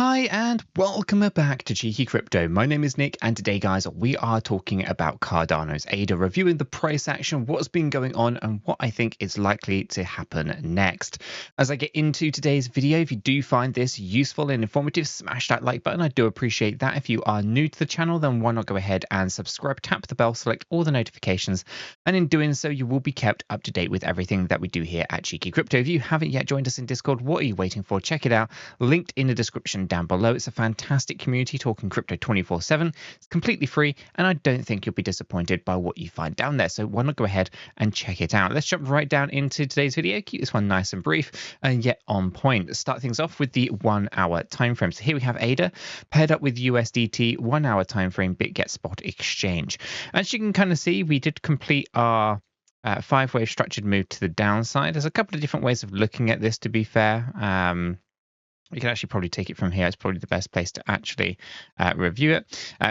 Hi and welcome back to Cheeky Crypto. My name is Nick and today guys we are talking about Cardano's ADA, reviewing the price action, what's been going on and what I think is likely to happen next. As I get into today's video, if you do find this useful and informative, smash that like button. I do appreciate that. If you are new to the channel, then why not go ahead and subscribe, tap the bell, select all the notifications, and in doing so you will be kept up to date with everything that we do here at Cheeky Crypto. If you haven't yet joined us in Discord, what are you waiting for? Check it out, linked in the description down below. It's a fantastic community talking crypto 24/7. It's completely free and I don't think you'll be disappointed by what you find down there, so why not go ahead and check it out. Let's jump right down into today's video. Keep this one nice and brief and yet on point. Let's start things off with the 1 hour time frame. So here we have ADA paired up with USDT 1 hour time frame BitGet spot exchange. As you can kind of see, we did complete our 5-wave structured move to the downside. There's a couple of different ways of looking at this, to be fair. We can actually probably take it from here. It's probably the best place to actually review it.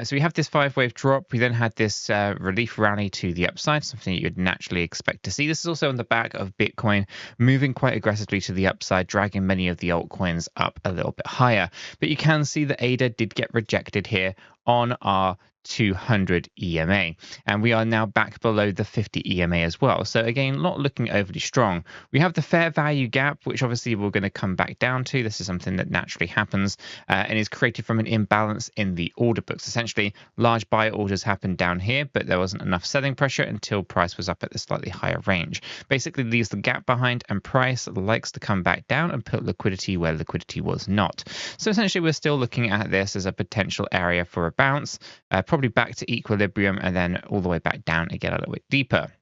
So we have this 5-wave drop. We then had this relief rally to the upside, something you'd naturally expect to see. This is also on the back of Bitcoin moving quite aggressively to the upside, dragging many of the altcoins up a little bit higher. But you can see that ADA did get rejected here on our 200 EMA, and we are now back below the 50 EMA as well. So again, not looking overly strong. We have the fair value gap, which obviously we're going to come back down to. This is something that naturally happens and is created from an imbalance in the order books. Essentially, large buy orders happened down here, but there wasn't enough selling pressure until price was up at the slightly higher range. Basically leaves the gap behind, and price likes to come back down and put liquidity where liquidity was not. So essentially, we're still looking at this as a potential area for a bounce, probably back to equilibrium and then all the way back down again a little bit deeper.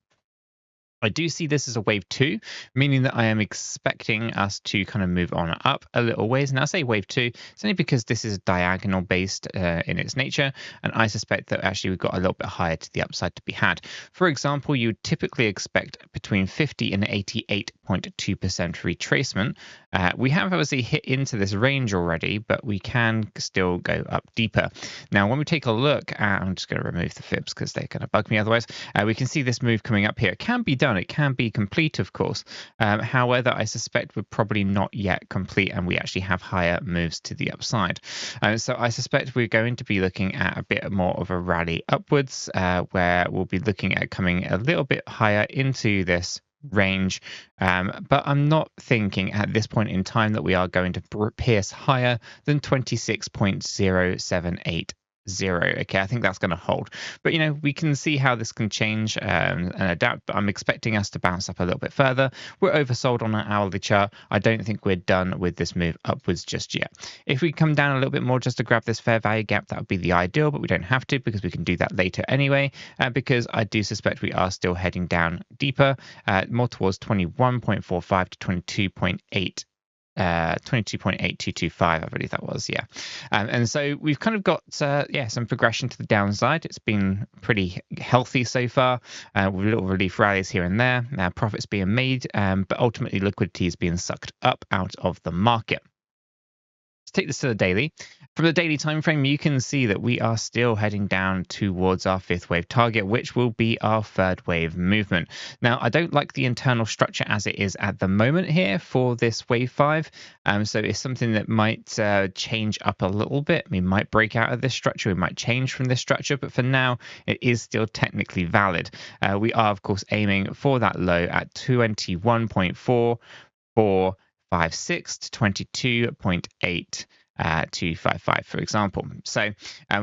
I do see this as a wave 2, meaning that I am expecting us to kind of move on up a little ways. And I say wave 2, it's only because this is diagonal based in its nature, and I suspect that actually we've got a little bit higher to the upside to be had. For example, you would typically expect between 50 and 88.2% retracement. We have obviously hit into this range already, but we can still go up deeper. Now, when we take a look at, I'm just going to remove the fibs because they're going to bug me otherwise, we can see this move coming up here. It can be done. It can be complete, of course. However, I suspect we're probably not yet complete and we actually have higher moves to the upside. So I suspect we're going to be looking at a bit more of a rally upwards where we'll be looking at coming a little bit higher into this range, but I'm not thinking at this point in time that we are going to pierce higher than 26.078. Okay, I think that's going to hold, but we can see how this can change and adapt. But I'm expecting us to bounce up a little bit further. We're oversold on our hourly chart. I don't think we're done with this move upwards just yet. If we come down a little bit more just to grab this fair value gap, that would be the ideal, but we don't have to because we can do that later anyway, because I do suspect we are still heading down deeper, more towards 21.45 to 22.8. 22.8225, I believe that was, yeah. And so we've kind of got some progression to the downside. It's been pretty healthy so far, with little relief rallies here and there. Profits being made, but ultimately liquidity is being sucked up out of the market. Let's take this to the daily. From the daily time frame, you can see that we are still heading down towards our 5th wave target, which will be our 3rd wave movement. Now, I don't like the internal structure as it is at the moment here for this wave 5. So it's something that might change up a little bit. We might break out of this structure. We might change from this structure, but for now, it is still technically valid. We are, of course, aiming for that low at 21.4456 to 22.8. 255, for example. So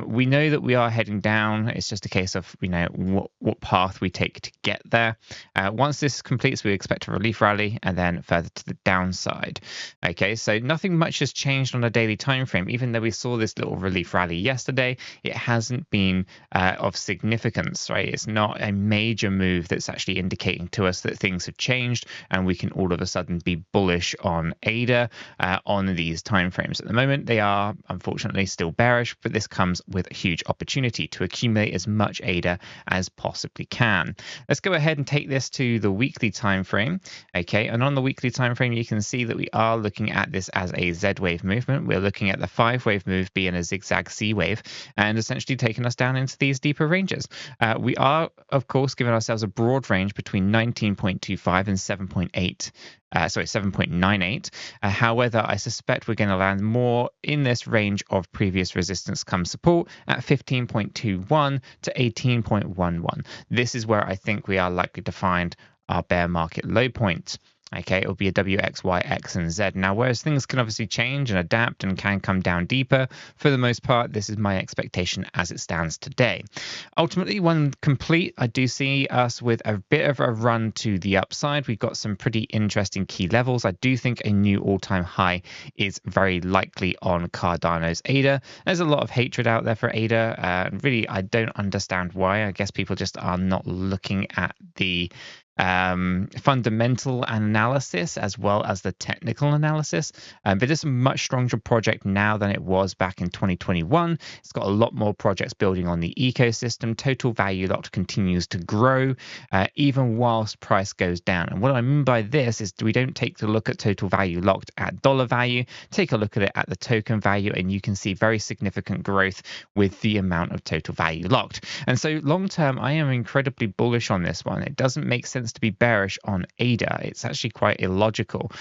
we know that we are heading down. It's just a case of what path we take to get there. Once this completes, we expect a relief rally and then further to the downside. Okay, so nothing much has changed on a daily time frame. Even though we saw this little relief rally yesterday, it hasn't been of significance, right? It's not a major move that's actually indicating to us that things have changed and we can all of a sudden be bullish on ADA on these time frames. At the moment, they are unfortunately still bearish, but this comes with a huge opportunity to accumulate as much ADA as possibly can. Let's go ahead and take this to the weekly time frame. Okay, and on the weekly time frame, you can see that we are looking at this as a Z wave movement. We're looking at the 5-wave move being a zigzag C wave and essentially taking us down into these deeper ranges. We are, of course, giving ourselves a broad range between 19.25 and 7.8 7.98. However, I suspect we're going to land more in this range of previous resistance come support at 15.21 to 18.11. This is where I think we are likely to find our bear market low point. Okay, it'll be a W, X, Y, X, and Z. Now, whereas things can obviously change and adapt and can come down deeper, for the most part, this is my expectation as it stands today. Ultimately, when complete, I do see us with a bit of a run to the upside. We've got some pretty interesting key levels. I do think a new all-time high is very likely on Cardano's ADA. There's a lot of hatred out there for ADA. Really, I don't understand why. I guess people just are not looking at the fundamental analysis as well as the technical analysis, but it's a much stronger project now than it was back in 2021. It's got a lot more projects building on the ecosystem. Total value locked continues to grow even whilst price goes down. And what I mean by this is we don't take a look at total value locked at dollar value, take a look at it at the token value, and you can see very significant growth with the amount of total value locked. And so long term, I am incredibly bullish on this one. It doesn't make sense to be bearish on ADA. It's actually quite illogical.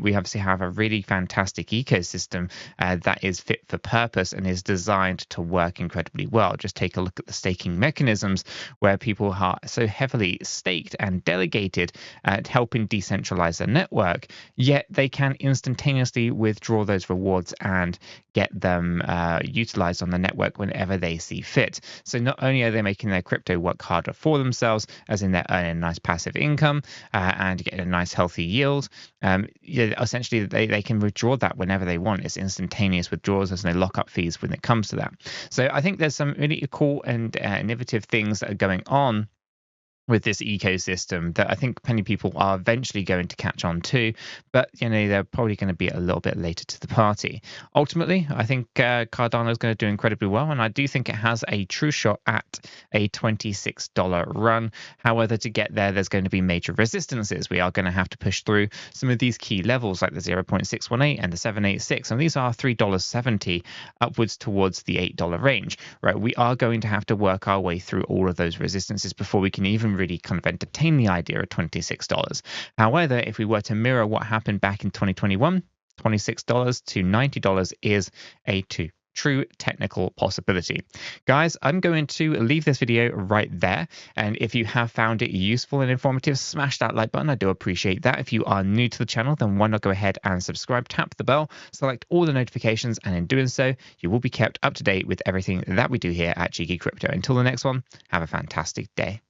We obviously have a really fantastic ecosystem that is fit for purpose and is designed to work incredibly well. Just take a look at the staking mechanisms where people are so heavily staked and delegated at helping decentralize the network, yet they can instantaneously withdraw those rewards and get them utilized on the network whenever they see fit. So not only are they making their crypto work harder for themselves, as in they're earning a nice passive income and getting a nice healthy yield, essentially they can withdraw that whenever they want. It's instantaneous withdrawals. There's no lockup fees when it comes to that. So I think there's some really cool and innovative things that are going on with this ecosystem that I think many people are eventually going to catch on to, but they're probably going to be a little bit later to the party. Ultimately, I think Cardano is going to do incredibly well, and I do think it has a true shot at a $26 run. However, to get there, there's going to be major resistances. We are going to have to push through some of these key levels like the 0.618 and the 786, and these are $3.70 upwards towards the $8 range. Right, we are going to have to work our way through all of those resistances before we can even really kind of entertain the idea of $26. However, if we were to mirror what happened back in 2021, $26 to $90 is a true technical possibility. Guys, I'm going to leave this video right there, and if you have found it useful and informative, smash that like button. I do appreciate that. If you are new to the channel, then why not go ahead and subscribe, tap the bell, select all the notifications, and in doing so, you will be kept up to date with everything that we do here at Cheeky Crypto. Until the next one, have a fantastic day.